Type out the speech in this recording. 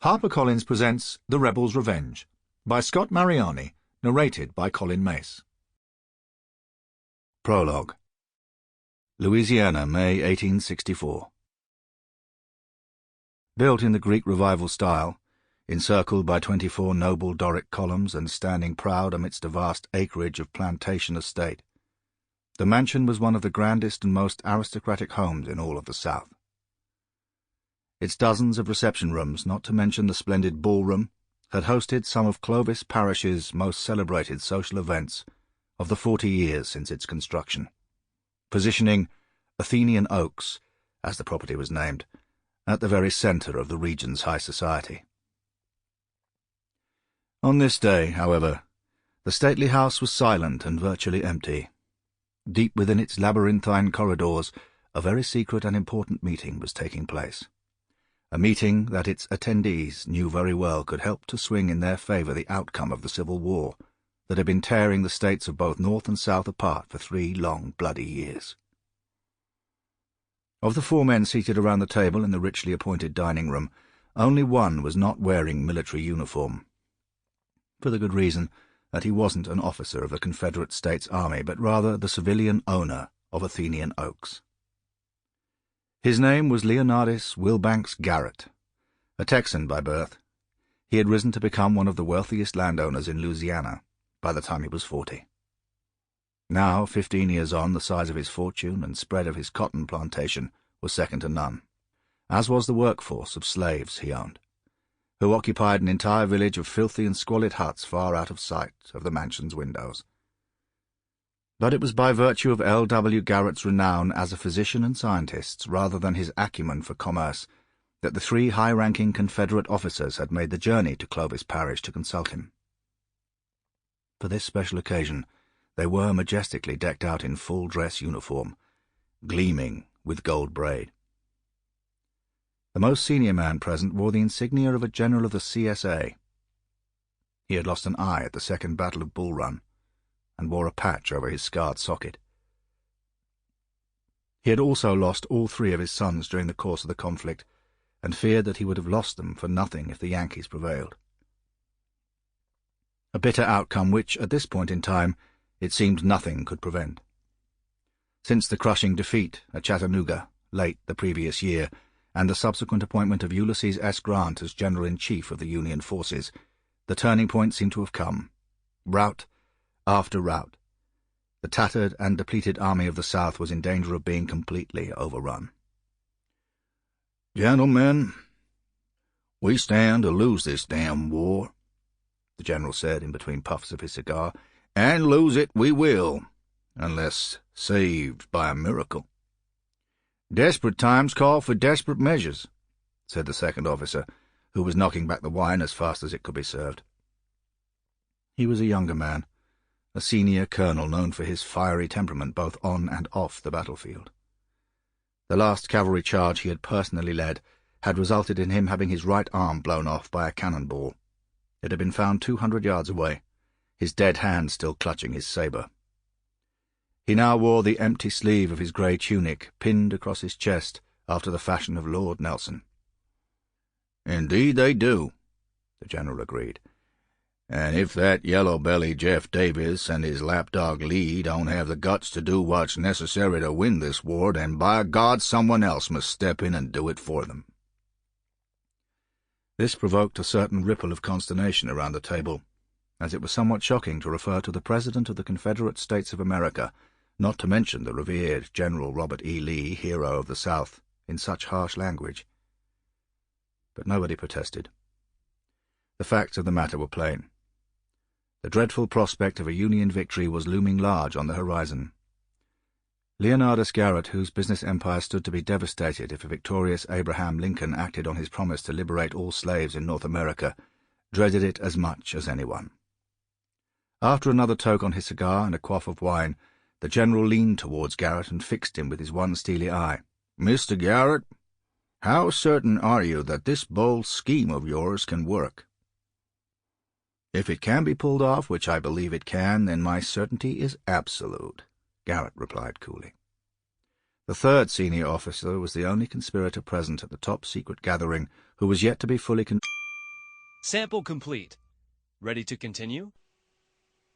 HarperCollins presents The Rebel's Revenge by Scott Mariani, narrated by Colin Mace. Prologue. Louisiana, May 1864. Built in the Greek Revival style, encircled by 24 noble Doric columns and standing proud amidst a vast acreage of plantation estate, the mansion was one of the grandest and most aristocratic homes in all of the South. Its dozens of reception rooms, not to mention the splendid ballroom, had hosted some of Clovis Parish's most celebrated social events of the 40 years since its construction, positioning Athenian Oaks, as the property was named, at the very centre of the region's high society. On this day, however, the stately house was silent and virtually empty. Deep within its labyrinthine corridors, a very secret and important meeting was taking place. A meeting that its attendees knew very well could help to swing in their favour the outcome of the Civil War that had been tearing the states of both North and South apart for 3 long, bloody years. Of the 4 men seated around the table in the richly appointed dining room, only one was not wearing military uniform, for the good reason that he wasn't an officer of the Confederate States Army, but rather the civilian owner of Athenian Oaks. His name was Leonidas Wilbanks Garrett. A Texan by birth, he had risen to become one of the wealthiest landowners in Louisiana by the time he was 40. Now, 15 years on, the size of his fortune and spread of his cotton plantation was second to none, as was the workforce of slaves he owned, who occupied an entire village of filthy and squalid huts far out of sight of the mansion's windows. But it was by virtue of L.W. Garrett's renown as a physician and scientist, rather than his acumen for commerce, that the 3 high-ranking Confederate officers had made the journey to Clovis Parish to consult him. For this special occasion, they were majestically decked out in full-dress uniform, gleaming with gold braid. The most senior man present wore the insignia of a general of the CSA. He had lost an eye at the Second Battle of Bull Run, and wore a patch over his scarred socket. He had also lost all 3 of his sons during the course of the conflict, and feared that he would have lost them for nothing if the Yankees prevailed. A bitter outcome which, at this point in time, it seemed nothing could prevent. Since the crushing defeat at Chattanooga, late the previous year, and the subsequent appointment of Ulysses S. Grant as General-in-Chief of the Union forces, the turning point seemed to have come. Rout after rout, the tattered and depleted army of the South was in danger of being completely overrun. "Gentlemen, we stand to lose this damn war," the general said in between puffs of his cigar, "and lose it we will, unless saved by a miracle." "Desperate times call for desperate measures," said the second officer, who was knocking back the wine as fast as it could be served. He was a younger man, a senior colonel known for his fiery temperament both on and off the battlefield. The last cavalry charge he had personally led had resulted in him having his right arm blown off by a cannonball. It had been found 200 yards away, his dead hand still clutching his sabre. He now wore the empty sleeve of his grey tunic pinned across his chest after the fashion of Lord Nelson. "Indeed they do," the general agreed. "And if that yellow-belly Jeff Davis and his lapdog Lee don't have the guts to do what's necessary to win this war, then by God someone else must step in and do it for them." This provoked a certain ripple of consternation around the table, as it was somewhat shocking to refer to the President of the Confederate States of America, not to mention the revered General Robert E. Lee, hero of the South, in such harsh language. But nobody protested. The facts of the matter were plain. The dreadful prospect of a Union victory was looming large on the horizon. Leonidas Garrett, whose business empire stood to be devastated if a victorious Abraham Lincoln acted on his promise to liberate all slaves in North America, dreaded it as much as anyone. After another toke on his cigar and a quaff of wine, the general leaned towards Garrett and fixed him with his one steely eye. "Mr. Garrett, how certain are you that this bold scheme of yours can work?" "If it can be pulled off, which I believe it can, then my certainty is absolute," Garrett replied coolly. The 3rd senior officer was the only conspirator present at the top-secret gathering who was yet to be fully Sample complete. Ready to continue?